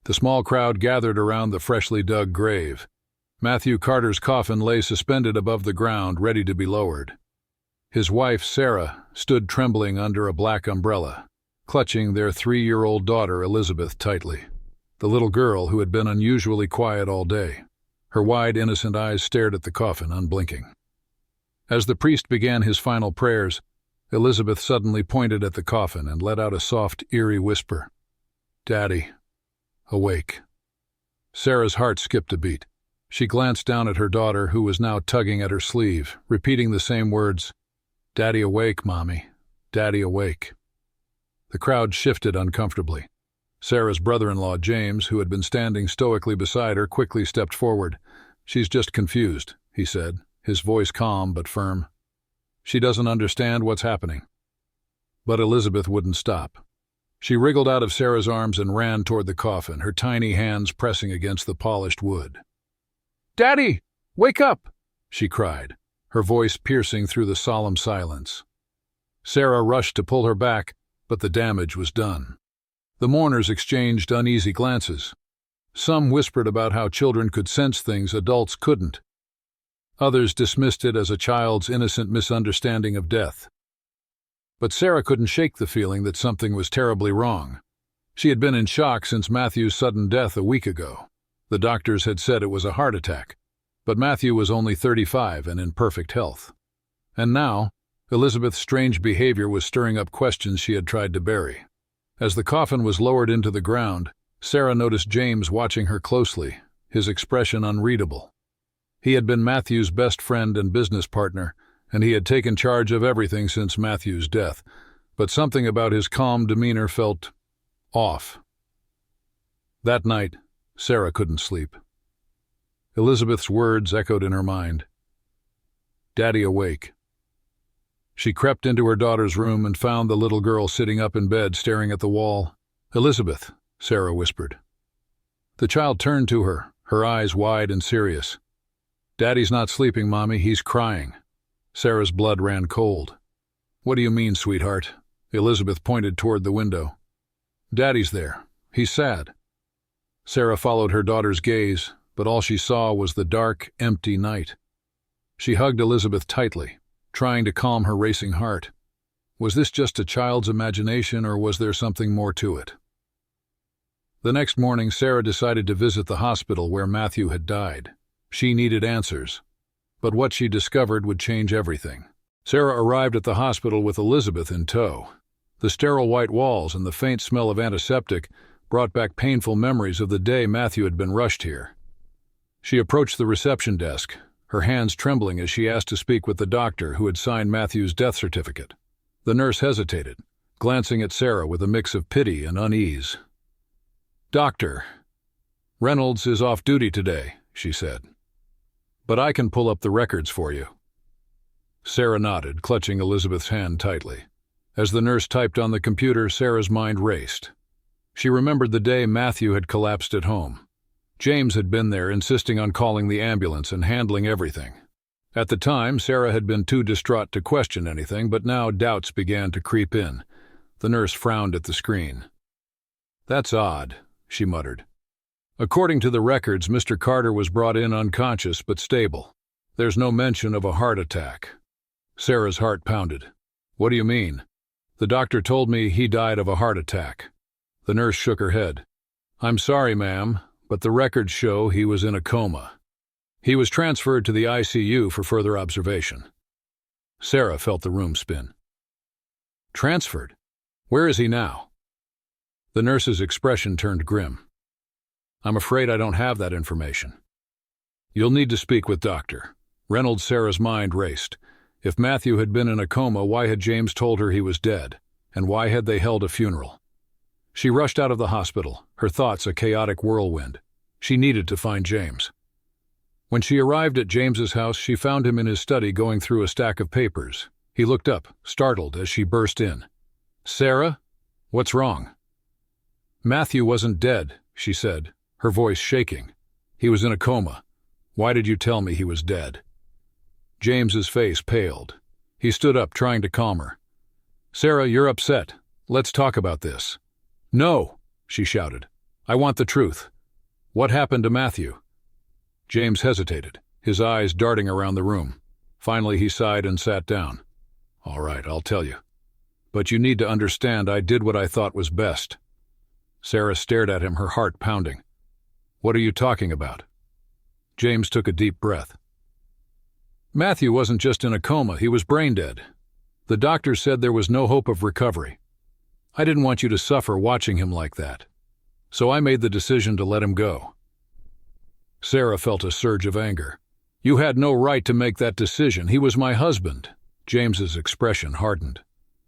The small crowd gathered around the freshly dug grave. Matthew Carter's coffin lay suspended above the ground, ready to be lowered. His wife, Sarah, stood trembling under a black umbrella, clutching their 3-year-old daughter, Elizabeth, tightly. The little girl, who had been unusually quiet all day. Her wide, innocent eyes stared at the coffin, unblinking. As the priest began his final prayers, Elizabeth suddenly pointed at the coffin and let out a soft, eerie whisper. "Daddy, awake." Sarah's heart skipped a beat. She glanced down at her daughter, who was now tugging at her sleeve, repeating the same words, "Daddy awake, Mommy. Daddy awake." The crowd shifted uncomfortably. Sarah's brother-in-law, James, who had been standing stoically beside her, quickly stepped forward. "She's just confused," he said, his voice calm but firm. "She doesn't understand what's happening." But Elizabeth wouldn't stop. She wriggled out of Sarah's arms and ran toward the coffin, her tiny hands pressing against the polished wood. "Daddy, wake up!" she cried, her voice piercing through the solemn silence. Sarah rushed to pull her back, but the damage was done. The mourners exchanged uneasy glances. Some whispered about how children could sense things adults couldn't. Others dismissed it as a child's innocent misunderstanding of death. But Sarah couldn't shake the feeling that something was terribly wrong. She had been in shock since Matthew's sudden death a week ago. The doctors had said it was a heart attack, but Matthew was only 35 and in perfect health. And now, Elizabeth's strange behavior was stirring up questions she had tried to bury. As the coffin was lowered into the ground, Sarah noticed James watching her closely, his expression unreadable. He had been Matthew's best friend and business partner, and he had taken charge of everything since Matthew's death, but something about his calm demeanor felt off. That night, Sarah couldn't sleep. Elizabeth's words echoed in her mind. "Daddy awake." She crept into her daughter's room and found the little girl sitting up in bed staring at the wall. "Elizabeth," Sarah whispered. The child turned to her, her eyes wide and serious. "Daddy's not sleeping, Mommy, he's crying." Sarah's blood ran cold. "What do you mean, sweetheart?" Elizabeth pointed toward the window. "Daddy's there. He's sad." Sarah followed her daughter's gaze, but all she saw was the dark, empty night. She hugged Elizabeth tightly, trying to calm her racing heart. Was this just a child's imagination, or was there something more to it? The next morning, Sarah decided to visit the hospital where Matthew had died. She needed answers, but what she discovered would change everything. Sarah arrived at the hospital with Elizabeth in tow. The sterile white walls and the faint smell of antiseptic brought back painful memories of the day Matthew had been rushed here. She approached the reception desk, her hands trembling as she asked to speak with the doctor who had signed Matthew's death certificate. The nurse hesitated, glancing at Sarah with a mix of pity and unease. "Doctor, Reynolds is off duty today," she said. "But I can pull up the records for you." Sarah nodded, clutching Elizabeth's hand tightly. As the nurse typed on the computer, Sarah's mind raced. She remembered the day Matthew had collapsed at home. James had been there, insisting on calling the ambulance and handling everything. At the time, Sarah had been too distraught to question anything, but now doubts began to creep in. The nurse frowned at the screen. "That's odd," she muttered. "According to the records, Mr. Carter was brought in unconscious but stable. There's no mention of a heart attack." Sarah's heart pounded. "What do you mean?" "The doctor told me he died of a heart attack." The nurse shook her head. "I'm sorry, ma'am, but the records show he was in a coma. He was transferred to the ICU for further observation." Sarah felt the room spin. "Transferred? Where is he now?" The nurse's expression turned grim. "I'm afraid I don't have that information." "You'll need to speak with Dr. Reynolds." Sarah's mind raced. If Matthew had been in a coma, why had James told her he was dead? And why had they held a funeral? She rushed out of the hospital, her thoughts a chaotic whirlwind. She needed to find James. When she arrived at James's house, she found him in his study going through a stack of papers. He looked up, startled, as she burst in. "Sarah? What's wrong?" "Matthew wasn't dead," she said, her voice shaking. "He was in a coma. Why did you tell me he was dead?" James's face paled. He stood up, trying to calm her. "Sarah, you're upset. Let's talk about this." "No," she shouted. I want the truth. What happened to Matthew?" James hesitated, his eyes darting around the room. Finally he sighed and sat down. "All right, I'll tell you. But you need to understand I did what I thought was best." Sarah stared at him, her heart pounding. "What are you talking about?" James took a deep breath. "Matthew wasn't just in a coma, he was brain dead. The doctors said there was no hope of recovery. I didn't want you to suffer watching him like that. So I made the decision to let him go." Sarah felt a surge of anger. "You had no right to make that decision. He was my husband." James's expression hardened.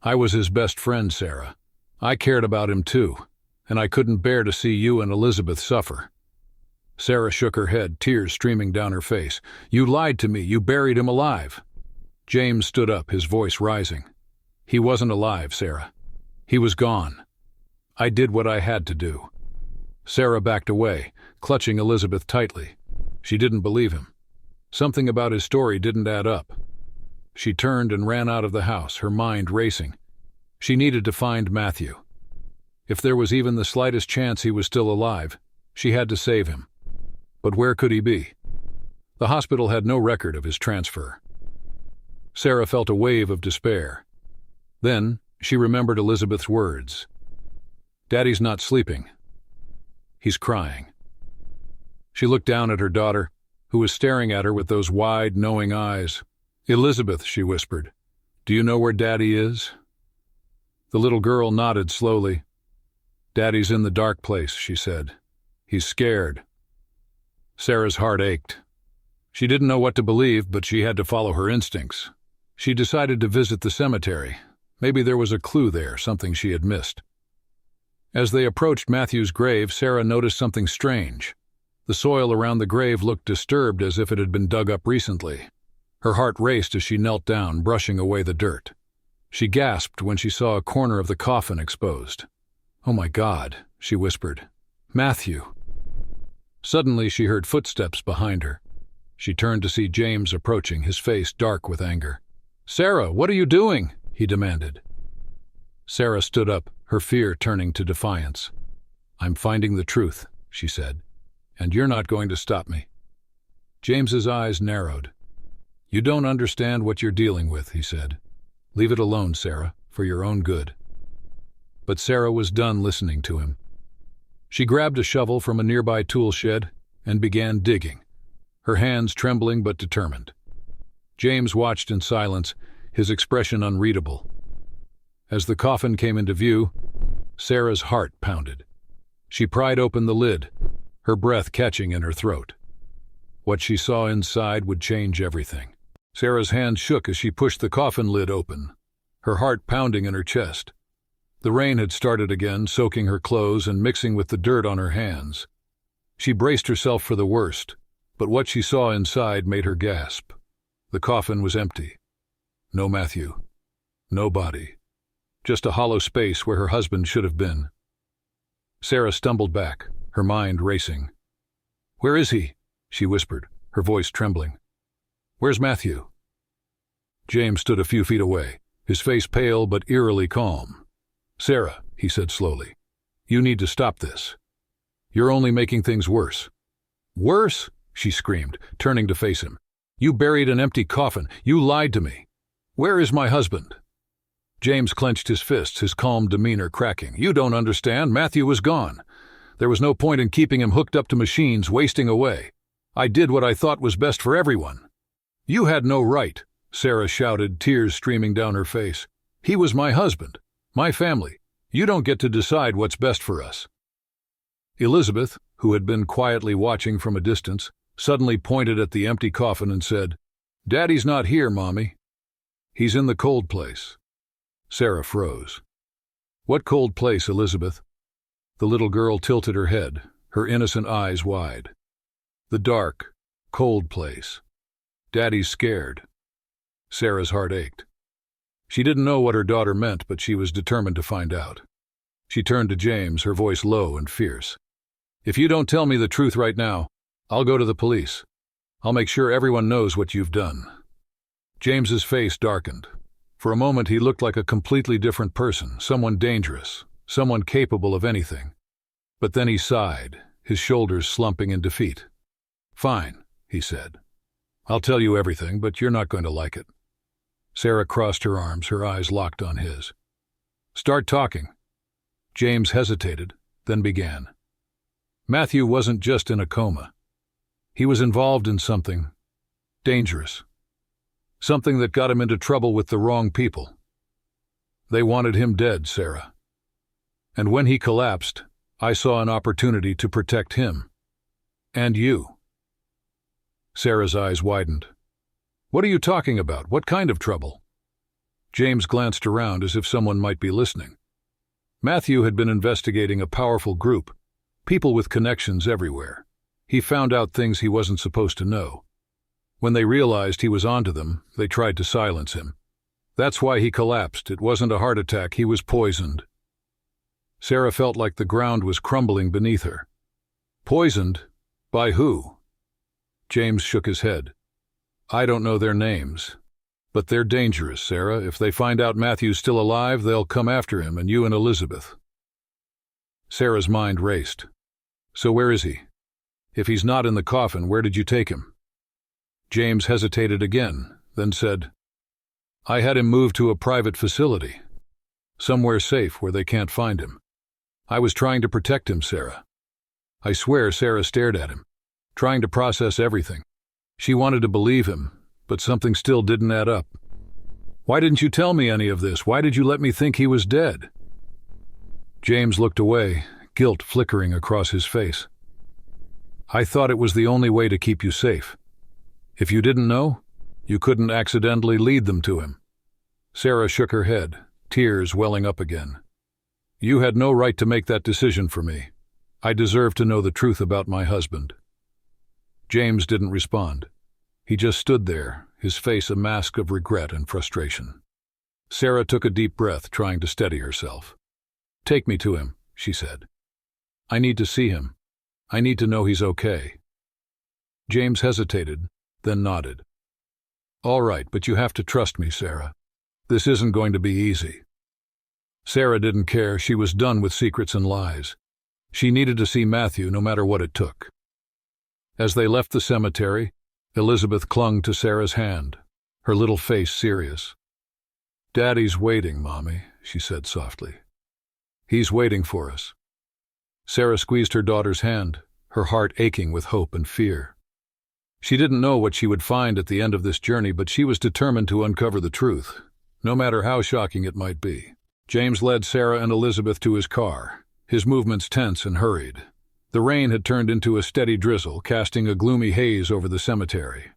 "I was his best friend, Sarah. I cared about him too, and I couldn't bear to see you and Elizabeth suffer." Sarah shook her head, tears streaming down her face. "You lied to me. You buried him alive." James stood up, his voice rising. "He wasn't alive, Sarah. He was gone. I did what I had to do." Sarah backed away, clutching Elizabeth tightly. She didn't believe him. Something about his story didn't add up. She turned and ran out of the house, her mind racing. She needed to find Matthew. If there was even the slightest chance he was still alive, she had to save him. But where could he be? The hospital had no record of his transfer. Sarah felt a wave of despair. Then she remembered Elizabeth's words. "Daddy's not sleeping. He's crying." She looked down at her daughter, who was staring at her with those wide, knowing eyes. "Elizabeth," she whispered, "do you know where Daddy is?" The little girl nodded slowly. "Daddy's in the dark place," she said. "He's scared." Sarah's heart ached. She didn't know what to believe, but she had to follow her instincts. She decided to visit the cemetery. Maybe there was a clue there, something she had missed. As they approached Matthew's grave, Sarah noticed something strange. The soil around the grave looked disturbed, as if it had been dug up recently. Her heart raced as she knelt down, brushing away the dirt. She gasped when she saw a corner of the coffin exposed. "Oh my God," she whispered. "Matthew." Suddenly she heard footsteps behind her. She turned to see James approaching, his face dark with anger. "Sarah, what are you doing?" he demanded. Sarah stood up, her fear turning to defiance. "I'm finding the truth," she said, "and you're not going to stop me." James's eyes narrowed. "You don't understand what you're dealing with," he said. "Leave it alone, Sarah, for your own good." But Sarah was done listening to him. She grabbed a shovel from a nearby tool shed and began digging, her hands trembling but determined. James watched in silence, his expression unreadable. As the coffin came into view, Sarah's heart pounded. She pried open the lid, her breath catching in her throat. What she saw inside would change everything. Sarah's hand shook as she pushed the coffin lid open, her heart pounding in her chest. The rain had started again, soaking her clothes and mixing with the dirt on her hands. She braced herself for the worst, but what she saw inside made her gasp. The coffin was empty. No Matthew. No body. Just a hollow space where her husband should have been. Sarah stumbled back, her mind racing. "Where is he?" she whispered, her voice trembling. "Where's Matthew?" James stood a few feet away, his face pale but eerily calm. "Sarah," he said slowly, "you need to stop this. You're only making things worse." "Worse?" she screamed, turning to face him. "You buried an empty coffin. You lied to me. Where is my husband?" James clenched his fists, his calm demeanor cracking. "You don't understand. Matthew was gone. There was no point in keeping him hooked up to machines, wasting away. I did what I thought was best for everyone." "You had no right," Sarah shouted, tears streaming down her face. "He was my husband, my family. You don't get to decide what's best for us." Elizabeth, who had been quietly watching from a distance, suddenly pointed at the empty coffin and said, "Daddy's not here, Mommy. He's in the cold place." Sarah froze. "What cold place, Elizabeth?" The little girl tilted her head, her innocent eyes wide. "The dark, cold place. Daddy's scared." Sarah's heart ached. She didn't know what her daughter meant, but she was determined to find out. She turned to James, her voice low and fierce. "If you don't tell me the truth right now, I'll go to the police. I'll make sure everyone knows what you've done." James's face darkened. For a moment he looked like a completely different person, someone dangerous, someone capable of anything. But then he sighed, his shoulders slumping in defeat. "Fine," he said. "I'll tell you everything, but you're not going to like it." Sarah crossed her arms, her eyes locked on his. "Start talking." James hesitated, then began. Matthew wasn't just in a coma. He was involved in something dangerous. Something that got him into trouble with the wrong people. They wanted him dead, Sarah. And when he collapsed, I saw an opportunity to protect him. And you. Sarah's eyes widened. "What are you talking about? What kind of trouble?" James glanced around as if someone might be listening. Matthew had been investigating a powerful group, people with connections everywhere. He found out things he wasn't supposed to know. When they realized he was onto them, they tried to silence him. That's why he collapsed. It wasn't a heart attack, he was poisoned. Sarah felt like the ground was crumbling beneath her. Poisoned? By who? James shook his head. "I don't know their names. But they're dangerous, Sarah. If they find out Matthew's still alive, they'll come after him, and you and Elizabeth." Sarah's mind raced. "So where is he? If he's not in the coffin, where did you take him?" James hesitated again, then said, "I had him moved to a private facility. Somewhere safe where they can't find him. I was trying to protect him, Sarah." I swear Sarah stared at him, trying to process everything. She wanted to believe him, but something still didn't add up. "Why didn't you tell me any of this? Why did you let me think he was dead?" James looked away, guilt flickering across his face. "I thought it was the only way to keep you safe. If you didn't know, you couldn't accidentally lead them to him." Sarah shook her head, tears welling up again. "You had no right to make that decision for me. I deserve to know the truth about my husband." James didn't respond. He just stood there, his face a mask of regret and frustration. Sarah took a deep breath, trying to steady herself. "Take me to him," she said. "I need to see him. I need to know he's okay." James hesitated, then nodded. "All right, but you have to trust me, Sarah. This isn't going to be easy." Sarah didn't care. She was done with secrets and lies. She needed to see Matthew no matter what it took. As they left the cemetery, Elizabeth clung to Sarah's hand, her little face serious. "Daddy's waiting, Mommy," she said softly. "He's waiting for us." Sarah squeezed her daughter's hand, her heart aching with hope and fear. She didn't know what she would find at the end of this journey, but she was determined to uncover the truth, no matter how shocking it might be. James led Sarah and Elizabeth to his car, his movements tense and hurried. The rain had turned into a steady drizzle, casting a gloomy haze over the cemetery.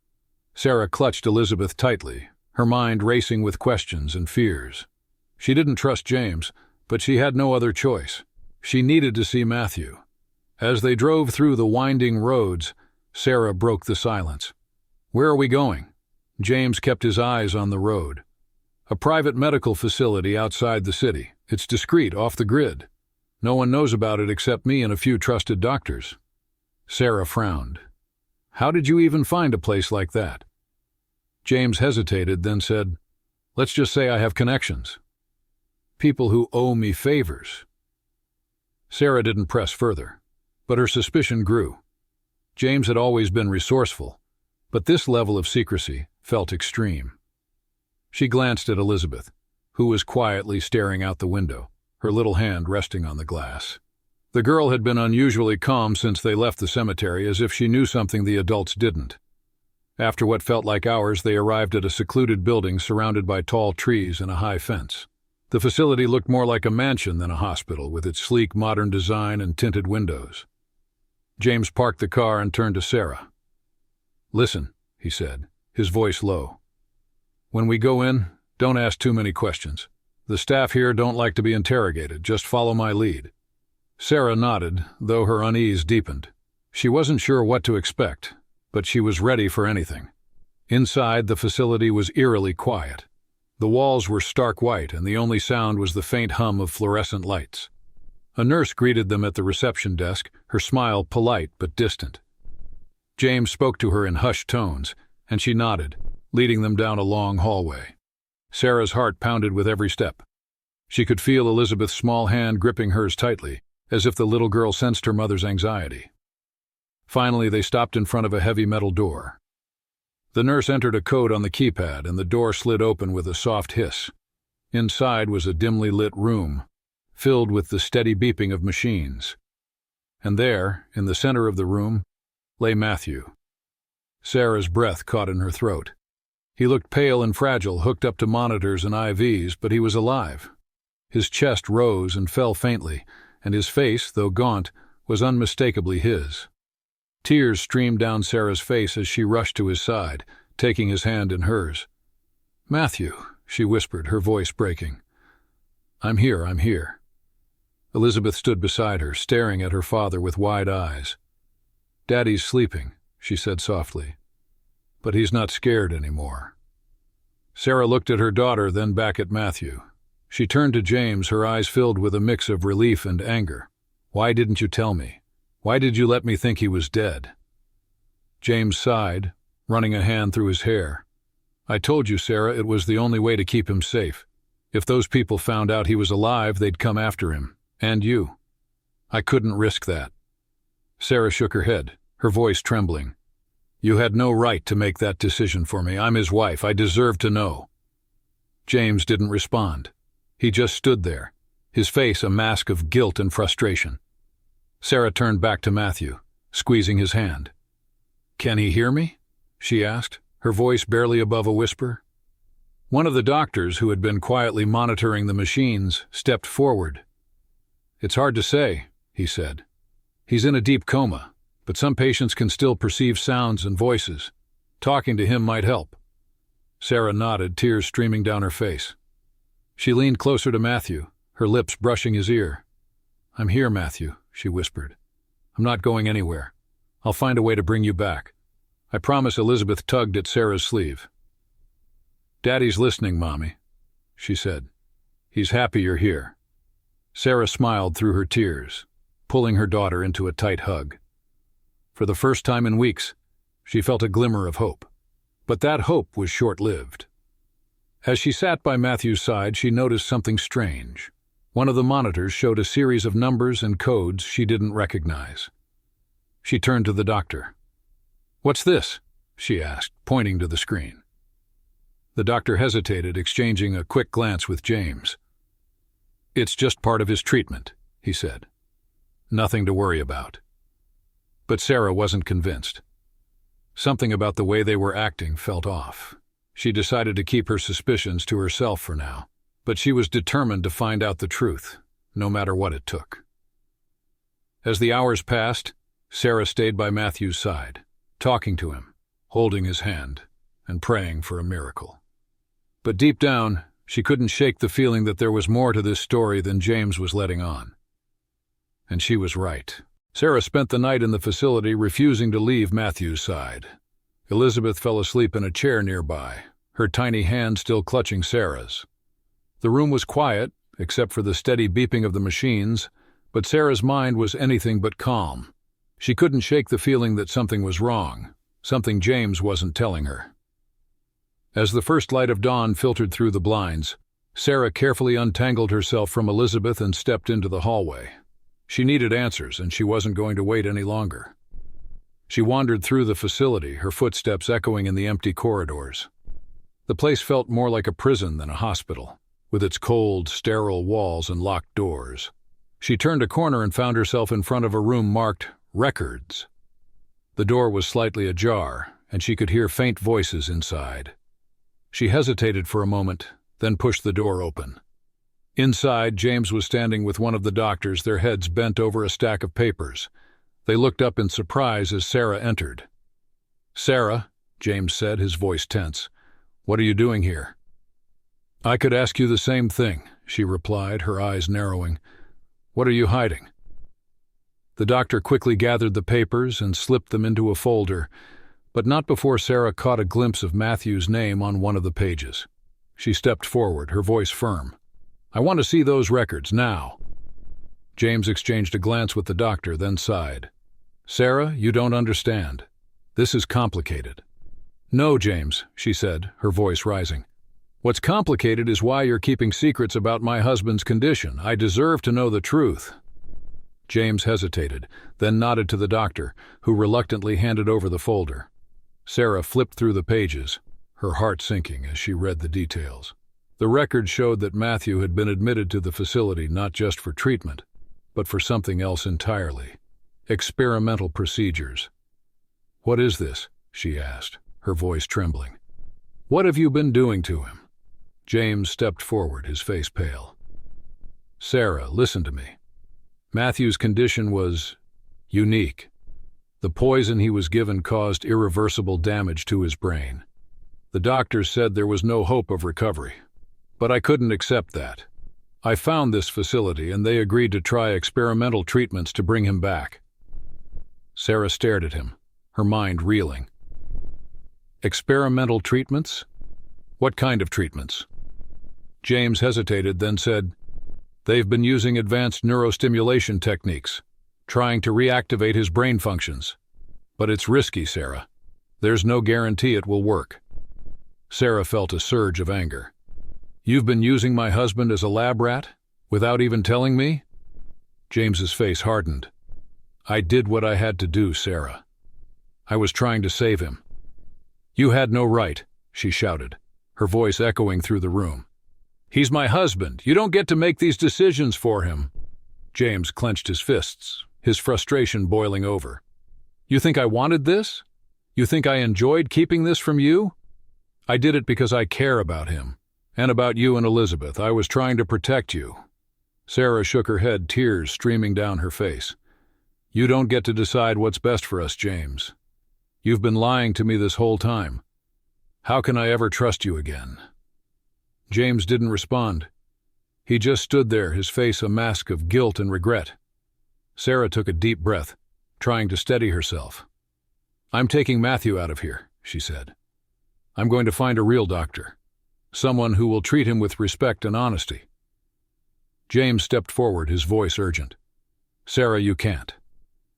Sarah clutched Elizabeth tightly, her mind racing with questions and fears. She didn't trust James, but she had no other choice. She needed to see Matthew. As they drove through the winding roads, Sarah broke the silence. "Where are we going?" James kept his eyes on the road. "A private medical facility outside the city. It's discreet, off the grid. No one knows about it except me and a few trusted doctors." Sarah frowned. "How did you even find a place like that?" James hesitated, then said, "Let's just say I have connections. People who owe me favors." Sarah didn't press further, but her suspicion grew. James had always been resourceful, but this level of secrecy felt extreme. She glanced at Elizabeth, who was quietly staring out the window, her little hand resting on the glass. The girl had been unusually calm since they left the cemetery, as if she knew something the adults didn't. After what felt like hours, they arrived at a secluded building surrounded by tall trees and a high fence. The facility looked more like a mansion than a hospital, with its sleek modern design and tinted windows. James parked the car and turned to Sarah. "Listen," he said, his voice low. "When we go in, don't ask too many questions. The staff here don't like to be interrogated. Just follow my lead." Sarah nodded, though her unease deepened. She wasn't sure what to expect, but she was ready for anything. Inside, the facility was eerily quiet. The walls were stark white, and the only sound was the faint hum of fluorescent lights. A nurse greeted them at the reception desk, her smile polite but distant. James spoke to her in hushed tones, and she nodded, leading them down a long hallway. Sarah's heart pounded with every step. She could feel Elizabeth's small hand gripping hers tightly, as if the little girl sensed her mother's anxiety. Finally, they stopped in front of a heavy metal door. The nurse entered a code on the keypad, and the door slid open with a soft hiss. Inside was a dimly lit room, filled with the steady beeping of machines. And there, in the center of the room, lay Matthew. Sarah's breath caught in her throat. He looked pale and fragile, hooked up to monitors and IVs, but he was alive. His chest rose and fell faintly, and his face, though gaunt, was unmistakably his. Tears streamed down Sarah's face as she rushed to his side, taking his hand in hers. "Matthew," she whispered, her voice breaking. I'm here." Elizabeth stood beside her, staring at her father with wide eyes. "Daddy's sleeping," she said softly. "But he's not scared anymore." Sarah looked at her daughter, then back at Matthew. She turned to James, her eyes filled with a mix of relief and anger. "Why didn't you tell me? Why did you let me think he was dead?" James sighed, running a hand through his hair. "I told you, Sarah, it was the only way to keep him safe. If those people found out he was alive, they'd come after him. And you. I couldn't risk that." Sarah shook her head, her voice trembling. "You had no right to make that decision for me. I'm his wife. I deserve to know." James didn't respond. He just stood there, his face a mask of guilt and frustration. Sarah turned back to Matthew, squeezing his hand. "Can he hear me?" she asked, her voice barely above a whisper. One of the doctors, who had been quietly monitoring the machines, stepped forward. "It's hard to say," he said. "He's in a deep coma, but some patients can still perceive sounds and voices. Talking to him might help." Sarah nodded, tears streaming down her face. She leaned closer to Matthew, her lips brushing his ear. "I'm here, Matthew," she whispered. "I'm not going anywhere. I'll find a way to bring you back. I promise." Elizabeth tugged at Sarah's sleeve. "Daddy's listening, Mommy," she said. "He's happy you're here." Sarah smiled through her tears, pulling her daughter into a tight hug. For the first time in weeks, she felt a glimmer of hope. But that hope was short-lived. As she sat by Matthew's side, she noticed something strange. One of the monitors showed a series of numbers and codes she didn't recognize. She turned to the doctor. "What's this?" she asked, pointing to the screen. The doctor hesitated, exchanging a quick glance with James. "It's just part of his treatment," he said. "Nothing to worry about." But Sarah wasn't convinced. Something about the way they were acting felt off. She decided to keep her suspicions to herself for now, but she was determined to find out the truth, no matter what it took. As the hours passed, Sarah stayed by Matthew's side, talking to him, holding his hand, and praying for a miracle. But deep down, she couldn't shake the feeling that there was more to this story than James was letting on. And she was right. Sarah spent the night in the facility, refusing to leave Matthew's side. Elizabeth fell asleep in a chair nearby, her tiny hand still clutching Sarah's. The room was quiet, except for the steady beeping of the machines, but Sarah's mind was anything but calm. She couldn't shake the feeling that something was wrong, something James wasn't telling her. As the first light of dawn filtered through the blinds, Sarah carefully untangled herself from Elizabeth and stepped into the hallway. She needed answers, and she wasn't going to wait any longer. She wandered through the facility, her footsteps echoing in the empty corridors. The place felt more like a prison than a hospital, with its cold, sterile walls and locked doors. She turned a corner and found herself in front of a room marked Records. The door was slightly ajar, and she could hear faint voices inside. She hesitated for a moment, then pushed the door open. Inside, James was standing with one of the doctors, their heads bent over a stack of papers. They looked up in surprise as Sarah entered. "Sarah," James said, his voice tense, "what are you doing here?" "I could ask you the same thing," she replied, her eyes narrowing. "What are you hiding?" The doctor quickly gathered the papers and slipped them into a folder, but not before Sarah caught a glimpse of Matthew's name on one of the pages. She stepped forward, her voice firm. "I want to see those records, now." James exchanged a glance with the doctor, then sighed. "Sarah, you don't understand. This is complicated." "No, James," she said, her voice rising. "What's complicated is why you're keeping secrets about my husband's condition. I deserve to know the truth." James hesitated, then nodded to the doctor, who reluctantly handed over the folder. Sarah flipped through the pages, her heart sinking as she read the details. The record showed that Matthew had been admitted to the facility not just for treatment, but for something else entirely. Experimental procedures. "What is this?" she asked, her voice trembling. "What have you been doing to him?" James stepped forward, his face pale. "Sarah, listen to me. Matthew's condition was unique. The poison he was given caused irreversible damage to his brain. The doctors said there was no hope of recovery. But I couldn't accept that. I found this facility and they agreed to try experimental treatments to bring him back." Sarah stared at him, her mind reeling. "Experimental treatments? What kind of treatments?" James hesitated, then said, "They've been using advanced neurostimulation techniques, trying to reactivate his brain functions. But it's risky, Sarah. There's no guarantee it will work." Sarah felt a surge of anger. "You've been using my husband as a lab rat, without even telling me?" James's face hardened. "I did what I had to do, Sarah. I was trying to save him." "You had no right," she shouted, her voice echoing through the room. "He's my husband. You don't get to make these decisions for him." James clenched his fists, his frustration boiling over. "You think I wanted this? You think I enjoyed keeping this from you? I did it because I care about him. And about you and Elizabeth. I was trying to protect you." Sarah shook her head, tears streaming down her face. "You don't get to decide what's best for us, James. You've been lying to me this whole time. How can I ever trust you again?" James didn't respond. He just stood there, his face a mask of guilt and regret. Sarah took a deep breath, trying to steady herself. "I'm taking Matthew out of here," she said. "I'm going to find a real doctor. Someone who will treat him with respect and honesty." James stepped forward, his voice urgent. "Sarah, you can't.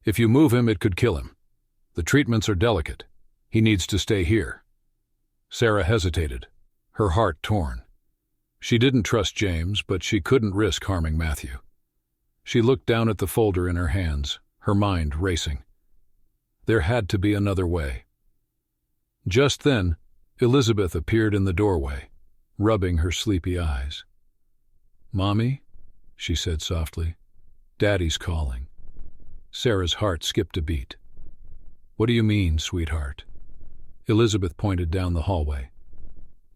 If you move him, it could kill him. The treatments are delicate. He needs to stay here." Sarah hesitated, her heart torn. She didn't trust James, but she couldn't risk harming Matthew. She looked down at the folder in her hands, her mind racing. There had to be another way. Just then, Elizabeth appeared in the doorway, rubbing her sleepy eyes. "Mommy," she said softly, "Daddy's calling." Sarah's heart skipped a beat. "What do you mean, sweetheart?" Elizabeth pointed down the hallway.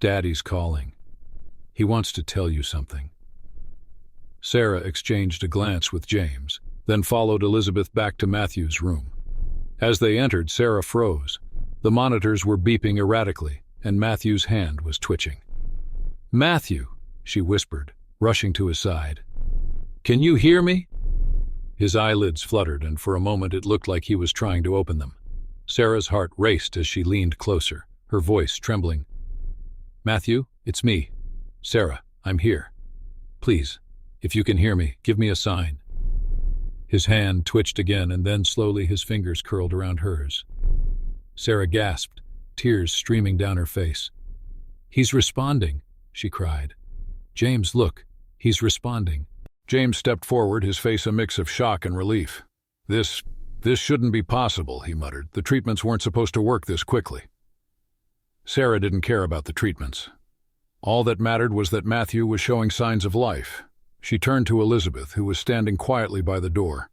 "Daddy's calling. He wants to tell you something." Sarah exchanged a glance with James, then followed Elizabeth back to Matthew's room. As they entered, Sarah froze. The monitors were beeping erratically, and Matthew's hand was twitching. "Matthew," she whispered, rushing to his side. "Can you hear me?" His eyelids fluttered, and for a moment it looked like he was trying to open them. Sarah's heart raced as she leaned closer, her voice trembling. "Matthew, it's me. Sarah, I'm here. Please, if you can hear me, give me a sign." His hand twitched again, and then slowly his fingers curled around hers. Sarah gasped, tears streaming down her face. "He's responding," she cried. "James, look, he's responding." James stepped forward, his face a mix of shock and relief. This shouldn't be possible," he muttered. "The treatments weren't supposed to work this quickly." Sarah didn't care about the treatments. All that mattered was that Matthew was showing signs of life. She turned to Elizabeth, who was standing quietly by the door.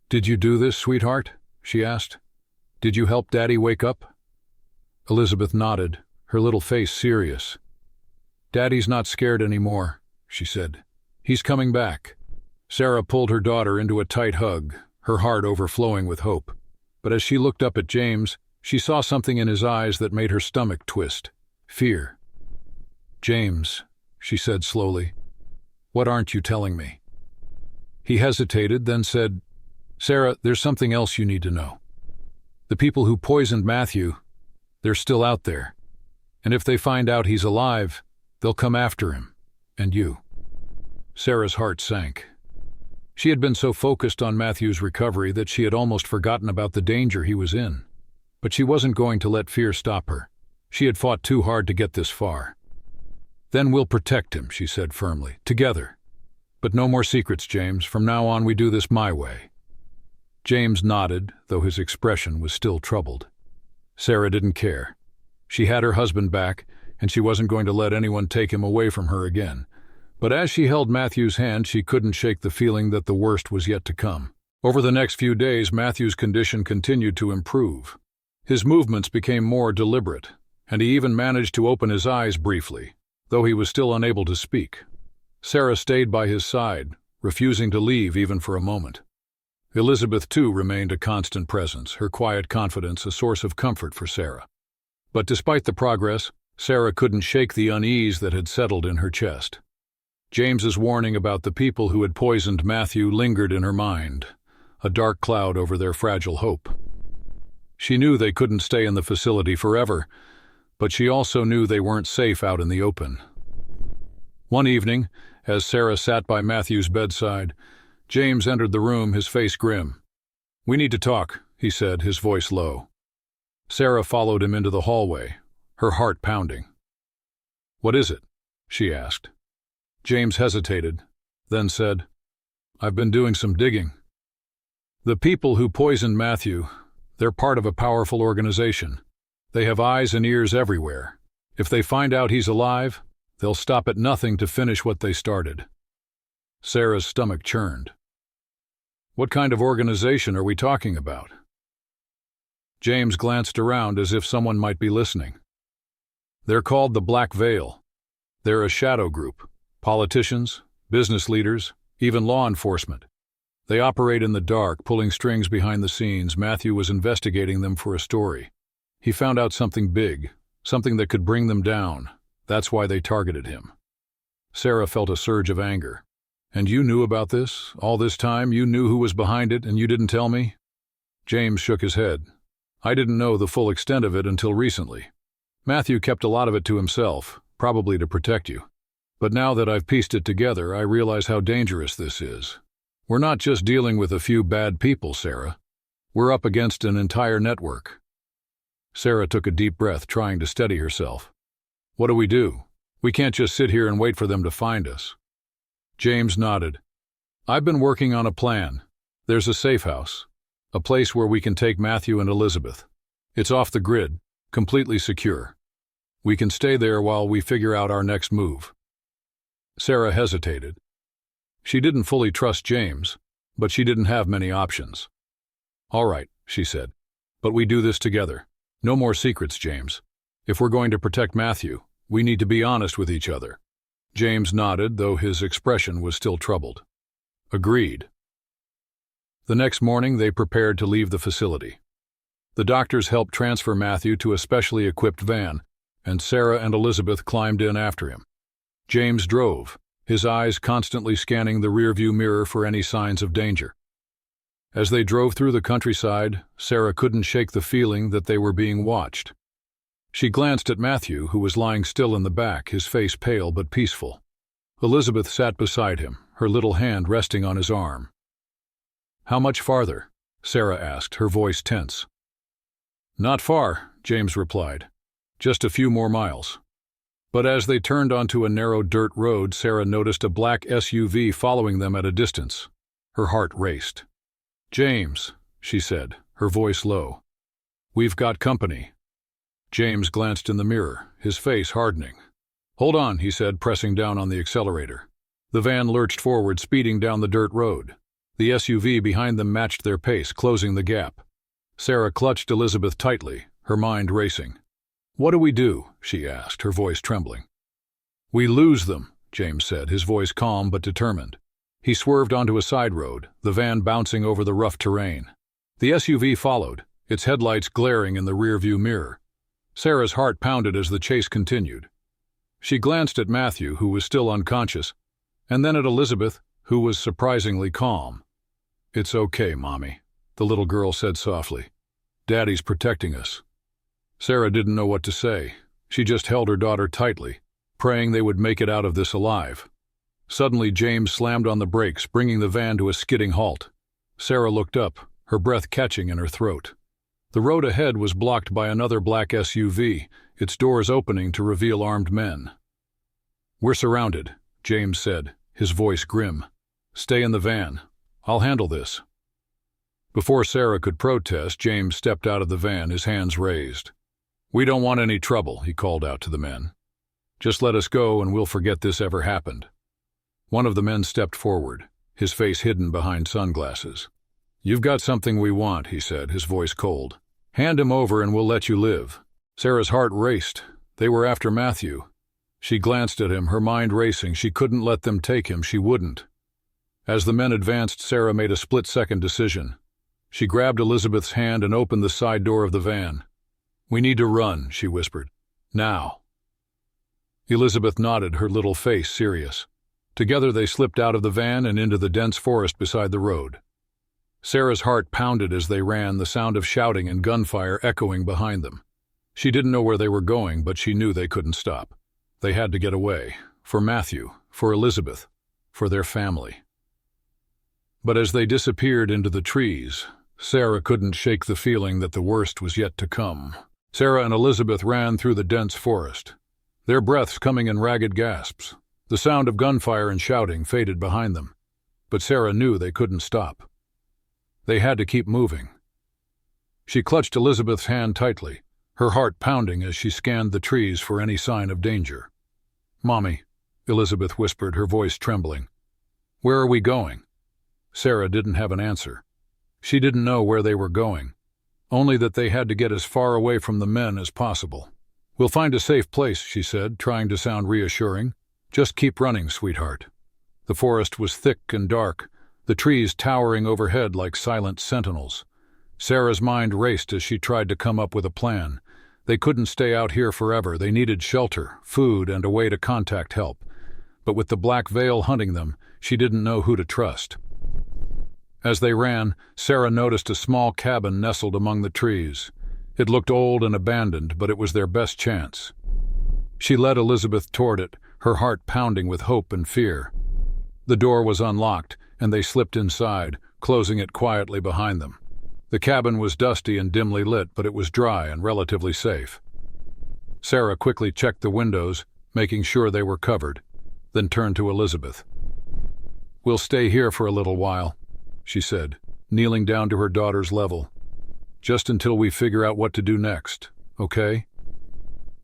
"Did you do this, sweetheart?" she asked. "Did you help Daddy wake up?" Elizabeth nodded, her little face serious. "Daddy's not scared anymore," she said. "He's coming back." Sarah pulled her daughter into a tight hug, her heart overflowing with hope. But as she looked up at James, she saw something in his eyes that made her stomach twist. Fear. "James," she said slowly, "what aren't you telling me?" He hesitated, then said, "Sarah, there's something else you need to know. The people who poisoned Matthew, they're still out there. And if they find out he's alive, they'll come after him. And you." Sarah's heart sank. She had been so focused on Matthew's recovery that she had almost forgotten about the danger he was in. But she wasn't going to let fear stop her. She had fought too hard to get this far. "Then we'll protect him," she said firmly, "together. But no more secrets, James. From now on we do this my way." James nodded, though his expression was still troubled. Sarah didn't care. She had her husband back, and she wasn't going to let anyone take him away from her again. But as she held Matthew's hand, she couldn't shake the feeling that the worst was yet to come. Over the next few days, Matthew's condition continued to improve. His movements became more deliberate, and he even managed to open his eyes briefly, though he was still unable to speak. Sarah stayed by his side, refusing to leave even for a moment. Elizabeth, too, remained a constant presence, her quiet confidence a source of comfort for Sarah. But despite the progress, Sarah couldn't shake the unease that had settled in her chest. James's warning about the people who had poisoned Matthew lingered in her mind, a dark cloud over their fragile hope. She knew they couldn't stay in the facility forever, but she also knew they weren't safe out in the open. One evening, as Sarah sat by Matthew's bedside, James entered the room, his face grim. "We need to talk," he said, his voice low. Sarah followed him into the hallway, her heart pounding. "What is it?" she asked. James hesitated, then said, "I've been doing some digging. The people who poisoned Matthew, they're part of a powerful organization. They have eyes and ears everywhere. If they find out he's alive, they'll stop at nothing to finish what they started." Sarah's stomach churned. "What kind of organization are we talking about?" James glanced around as if someone might be listening. "They're called the Black Veil. They're a shadow group. Politicians, business leaders, even law enforcement. They operate in the dark, pulling strings behind the scenes. Matthew was investigating them for a story. He found out something big, something that could bring them down. That's why they targeted him." Sarah felt a surge of anger. "And you knew about this? All this time you knew who was behind it and you didn't tell me?" James shook his head. "I didn't know the full extent of it until recently. Matthew kept a lot of it to himself, probably to protect you. But now that I've pieced it together, I realize how dangerous this is. We're not just dealing with a few bad people, Sarah. We're up against an entire network." Sarah took a deep breath, trying to steady herself. "What do we do? We can't just sit here and wait for them to find us." James nodded. "I've been working on a plan. There's a safe house, a place where we can take Matthew and Elizabeth. It's off the grid, completely secure. We can stay there while we figure out our next move." Sarah hesitated. She didn't fully trust James, but she didn't have many options. "All right," she said, "but we do this together. No more secrets, James. If we're going to protect Matthew, we need to be honest with each other." James nodded, though his expression was still troubled. "Agreed." The next morning, they prepared to leave the facility. The doctors helped transfer Matthew to a specially equipped van, and Sarah and Elizabeth climbed in after him. James drove, his eyes constantly scanning the rearview mirror for any signs of danger. As they drove through the countryside, Sarah couldn't shake the feeling that they were being watched. She glanced at Matthew, who was lying still in the back, his face pale but peaceful. Elizabeth sat beside him, her little hand resting on his arm. "How much farther?" Sarah asked, her voice tense. "Not far," James replied. "Just a few more miles." But as they turned onto a narrow dirt road, Sarah noticed a black SUV following them at a distance. Her heart raced. "James," she said, her voice low. "We've got company." James glanced in the mirror, his face hardening. "Hold on," he said, pressing down on the accelerator. The van lurched forward, speeding down the dirt road. The SUV behind them matched their pace, closing the gap. Sarah clutched Elizabeth tightly, her mind racing. "What do we do?" she asked, her voice trembling. "We lose them," James said, his voice calm but determined. He swerved onto a side road, the van bouncing over the rough terrain. The SUV followed, its headlights glaring in the rearview mirror. Sarah's heart pounded as the chase continued. She glanced at Matthew, who was still unconscious, and then at Elizabeth, who was surprisingly calm. "It's okay, Mommy," the little girl said softly. "Daddy's protecting us." Sarah didn't know what to say. She just held her daughter tightly, praying they would make it out of this alive. Suddenly, James slammed on the brakes, bringing the van to a skidding halt. Sarah looked up, her breath catching in her throat. The road ahead was blocked by another black SUV, its doors opening to reveal armed men. "We're surrounded," James said, his voice grim. "Stay in the van. I'll handle this." Before Sarah could protest, James stepped out of the van, his hands raised. "We don't want any trouble," he called out to the men. "Just let us go and we'll forget this ever happened." One of the men stepped forward, his face hidden behind sunglasses. "You've got something we want," he said, his voice cold. "Hand him over and we'll let you live." Sarah's heart raced. They were after Matthew. She glanced at him, her mind racing. She couldn't let them take him. She wouldn't. As the men advanced, Sarah made a split-second decision. She grabbed Elizabeth's hand and opened the side door of the van. "We need to run," she whispered. "Now." Elizabeth nodded, her little face serious. Together they slipped out of the van and into the dense forest beside the road. Sarah's heart pounded as they ran, the sound of shouting and gunfire echoing behind them. She didn't know where they were going, but she knew they couldn't stop. They had to get away. For Matthew, for Elizabeth, for their family. But as they disappeared into the trees, Sarah couldn't shake the feeling that the worst was yet to come. Sarah and Elizabeth ran through the dense forest, their breaths coming in ragged gasps. The sound of gunfire and shouting faded behind them, but Sarah knew they couldn't stop. They had to keep moving. She clutched Elizabeth's hand tightly, her heart pounding as she scanned the trees for any sign of danger. "Mommy," Elizabeth whispered, her voice trembling. "Where are we going?" Sarah didn't have an answer. She didn't know where they were going, only that they had to get as far away from the men as possible. "We'll find a safe place," she said, trying to sound reassuring. "Just keep running, sweetheart." The forest was thick and dark, the trees towering overhead like silent sentinels. Sarah's mind raced as she tried to come up with a plan. They couldn't stay out here forever. They needed shelter, food, and a way to contact help. But with the Black Veil hunting them, she didn't know who to trust. As they ran, Sarah noticed a small cabin nestled among the trees. It looked old and abandoned, but it was their best chance. She led Elizabeth toward it, her heart pounding with hope and fear. The door was unlocked, and they slipped inside, closing it quietly behind them. The cabin was dusty and dimly lit, but it was dry and relatively safe. Sarah quickly checked the windows, making sure they were covered, then turned to Elizabeth. "We'll stay here for a little while," she said, kneeling down to her daughter's level. "Just until we figure out what to do next, okay?"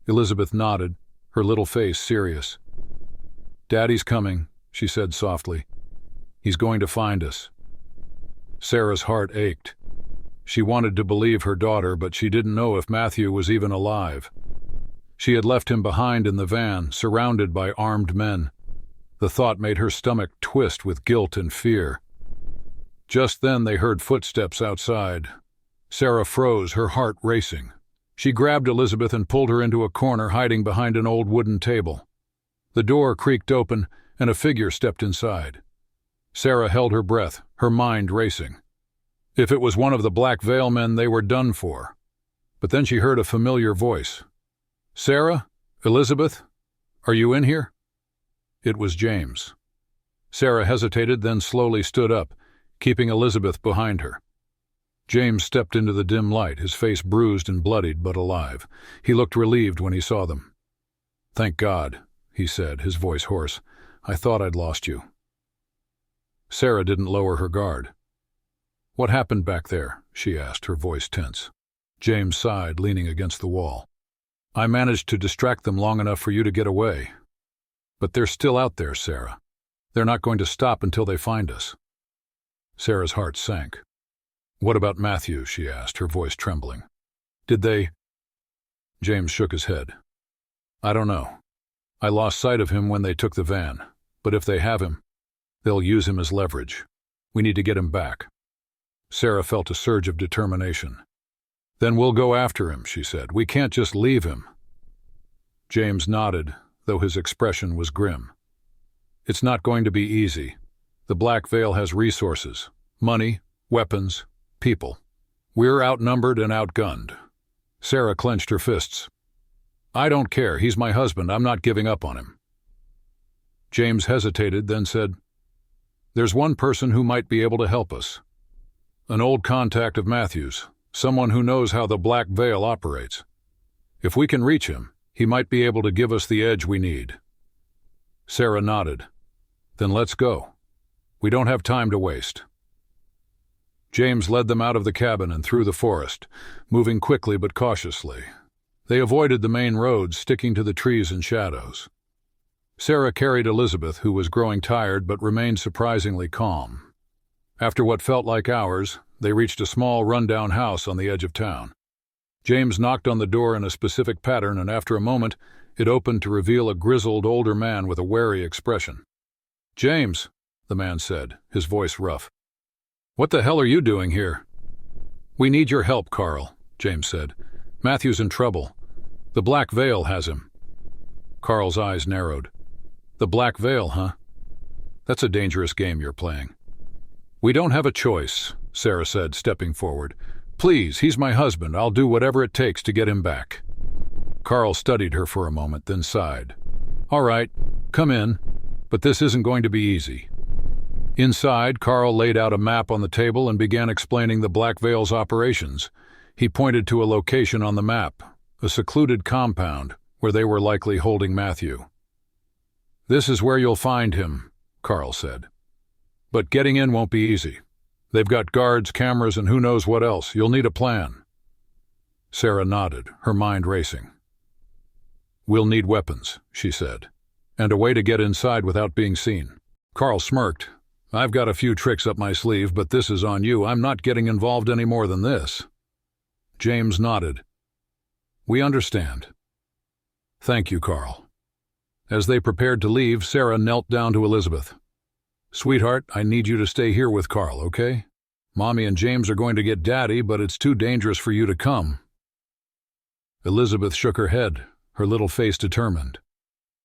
Elizabeth nodded, her little face serious. "Daddy's coming," she said softly. "He's going to find us." Sarah's heart ached. She wanted to believe her daughter, but she didn't know if Matthew was even alive. She had left him behind in the van, surrounded by armed men. The thought made her stomach twist with guilt and fear. Just then they heard footsteps outside. Sarah froze, her heart racing. She grabbed Elizabeth and pulled her into a corner, hiding behind an old wooden table. The door creaked open, and a figure stepped inside. Sarah held her breath, her mind racing. If it was one of the Black Veil men, they were done for. But then she heard a familiar voice. "Sarah? Elizabeth? Are you in here?" It was James. Sarah hesitated, then slowly stood up, keeping Elizabeth behind her. James stepped into the dim light, his face bruised and bloodied but alive. He looked relieved when he saw them. "Thank God," he said, his voice hoarse. "I thought I'd lost you." Sarah didn't lower her guard. "What happened back there?" she asked, her voice tense. James sighed, leaning against the wall. "I managed to distract them long enough for you to get away. But they're still out there, Sarah. They're not going to stop until they find us." Sarah's heart sank. "What about Matthew?" she asked, her voice trembling. "Did they—" James shook his head. "I don't know. I lost sight of him when they took the van. But if they have him, they'll use him as leverage. We need to get him back." Sarah felt a surge of determination. "Then we'll go after him," she said. "We can't just leave him." James nodded, though his expression was grim. "It's not going to be easy. The Black Veil has resources, money, weapons, people. We're outnumbered and outgunned." Sarah clenched her fists. "I don't care. He's my husband. I'm not giving up on him." James hesitated, then said, "There's one person who might be able to help us. An old contact of Matthew's, someone who knows how the Black Veil operates. If we can reach him, he might be able to give us the edge we need." Sarah nodded. "Then let's go. We don't have time to waste." James led them out of the cabin and through the forest, moving quickly but cautiously. They avoided the main roads, sticking to the trees and shadows. Sarah carried Elizabeth, who was growing tired but remained surprisingly calm. After what felt like hours, they reached a small, run-down house on the edge of town. James knocked on the door in a specific pattern, and after a moment, it opened to reveal a grizzled older man with a wary expression. "James," the man said, his voice rough. "What the hell are you doing here?" "We need your help, Carl," James said. "Matthew's in trouble. The Black Veil has him." Carl's eyes narrowed. "The Black Veil, huh? That's a dangerous game you're playing." "We don't have a choice," Sarah said, stepping forward. "Please, he's my husband. I'll do whatever it takes to get him back." Carl studied her for a moment, then sighed. "All right, come in, but this isn't going to be easy." Inside, Carl laid out a map on the table and began explaining the Black Veil's operations. He pointed to a location on the map, a secluded compound where they were likely holding Matthew. "This is where you'll find him," Carl said. "But getting in won't be easy. They've got guards, cameras, and who knows what else. You'll need a plan." Sarah nodded, her mind racing. "We'll need weapons," she said, "and a way to get inside without being seen." Carl smirked. "I've got a few tricks up my sleeve, but this is on you. I'm not getting involved any more than this." James nodded. "We understand." "Thank you, Carl." As they prepared to leave, Sarah knelt down to Elizabeth. "Sweetheart, I need you to stay here with Carl, okay? Mommy and James are going to get Daddy, but it's too dangerous for you to come." Elizabeth shook her head, her little face determined.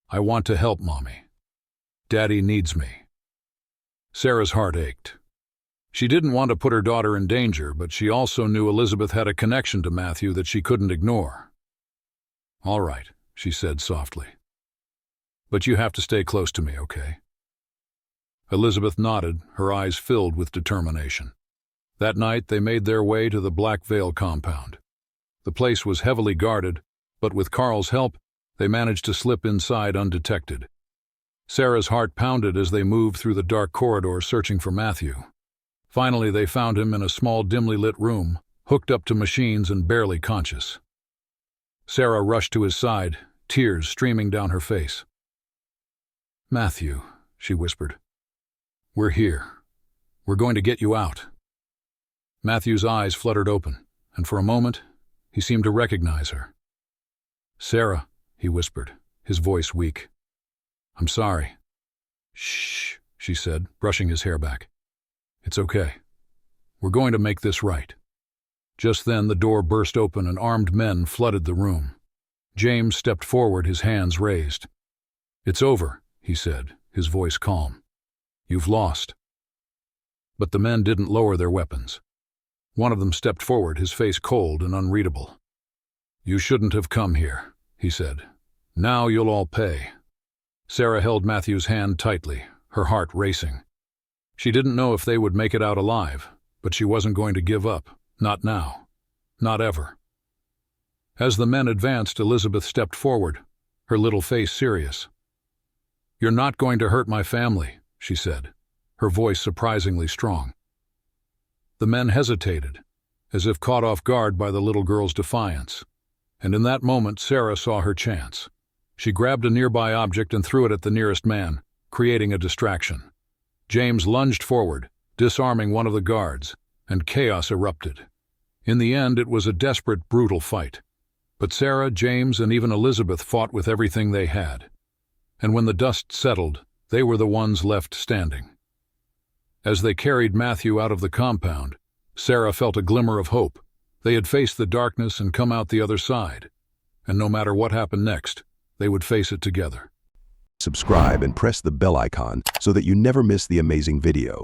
"I want to help Mommy. Daddy needs me." Sarah's heart ached. She didn't want to put her daughter in danger, but she also knew Elizabeth had a connection to Matthew that she couldn't ignore. "All right," she said softly. "But you have to stay close to me, okay?" Elizabeth nodded, her eyes filled with determination. That night they made their way to the Black Veil compound. The place was heavily guarded, but with Carl's help, they managed to slip inside undetected. Sarah's heart pounded as they moved through the dark corridor searching for Matthew. Finally, they found him in a small, dimly lit room, hooked up to machines and barely conscious. Sarah rushed to his side, tears streaming down her face. "Matthew," she whispered. "We're here. We're going to get you out." Matthew's eyes fluttered open, and for a moment, he seemed to recognize her. "Sarah," he whispered, his voice weak. "I'm sorry." "Shh," she said, brushing his hair back. "It's okay. We're going to make this right." Just then, the door burst open and armed men flooded the room. James stepped forward, his hands raised. "It's over," he said, his voice calm. "You've lost." But the men didn't lower their weapons. One of them stepped forward, his face cold and unreadable. "You shouldn't have come here," he said. "Now you'll all pay." Sarah held Matthew's hand tightly, her heart racing. She didn't know if they would make it out alive, but she wasn't going to give up. Not now. Not ever. As the men advanced, Elizabeth stepped forward, her little face serious. "You're not going to hurt my family," she said, her voice surprisingly strong. The men hesitated, as if caught off guard by the little girl's defiance. And in that moment, Sarah saw her chance. She grabbed a nearby object and threw it at the nearest man, creating a distraction. James lunged forward, disarming one of the guards, and chaos erupted. In the end, it was a desperate, brutal fight. But Sarah, James, and even Elizabeth fought with everything they had. And when the dust settled, they were the ones left standing. As they carried Matthew out of the compound, Sarah felt a glimmer of hope. They had faced the darkness and come out the other side. And no matter what happened next, they would face it together. Subscribe and press the bell icon so that you never miss the amazing video.